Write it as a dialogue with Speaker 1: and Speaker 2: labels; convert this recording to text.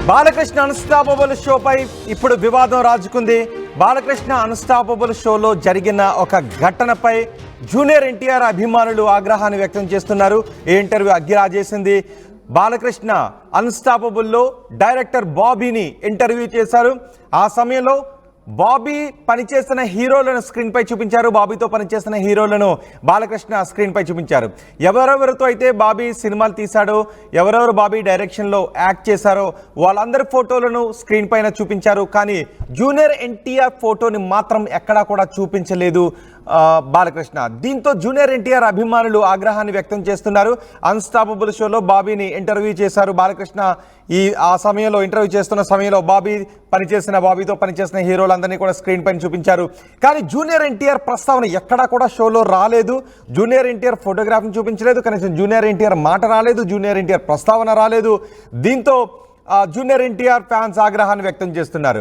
Speaker 1: Balakrishna unstoppable షోపై ఇప్పుడు వివాదం రాజుకుంది. Balakrishna unstoppable షోలో జరిగిన ఒక ఘటనపై జూనియర్ ఎన్టీఆర్ అభిమానులు ఆగ్రహాన్ని వ్యక్తం చేస్తున్నారు. ఈ ఇంటర్వ్యూ అగ్గిరాజేసింది. బాలకృష్ణ అన్స్టాపబుల్లో డైరెక్టర్ బాబీని ఇంటర్వ్యూ చేశారు. ఆ సమయంలో బాబీ పనిచేస్తున్న హీరోలను స్క్రీన్ పై చూపించారు. బాబీతో పనిచేస్తున్న హీరోలను బాలకృష్ణ స్క్రీన్ పై చూపించారు. ఎవరెవరితో అయితే బాబీ సినిమాలు తీశాడో, ఎవరెవరు బాబీ డైరెక్షన్లో యాక్ట్ చేశారో వాళ్ళందరి ఫోటోలను స్క్రీన్ పైన చూపించారు. కానీ జూనియర్ ఎన్టీఆర్ ఫోటోని మాత్రం ఎక్కడా కూడా చూపించలేదు బాలకృష్ణ. దీంతో జూనియర్ ఎన్టీఆర్ అభిమానులు ఆగ్రహాన్ని వ్యక్తం చేస్తున్నారు. అన్స్టాపబుల్ షోలో బాబీని ఇంటర్వ్యూ చేశారు బాలకృష్ణ. ఆ సమయంలో ఇంటర్వ్యూ చేస్తున్న సమయంలో బాబీతో పనిచేసిన హీరోలందరినీ కూడా స్క్రీన్ పైన చూపించారు. కానీ జూనియర్ ఎన్టీఆర్ ప్రస్తావన ఎక్కడా కూడా షోలో రాలేదు. జూనియర్ ఎన్టీఆర్ ఫోటోగ్రాఫ్ని చూపించలేదు. కనీసం జూనియర్ ఎన్టీఆర్ మాట రాలేదు. జూనియర్ ఎన్టీఆర్ ప్రస్తావన రాలేదు. దీంతో జూనియర్ ఎన్టీఆర్ ఫ్యాన్స్ ఆగ్రహాన్ని వ్యక్తం చేస్తున్నారు.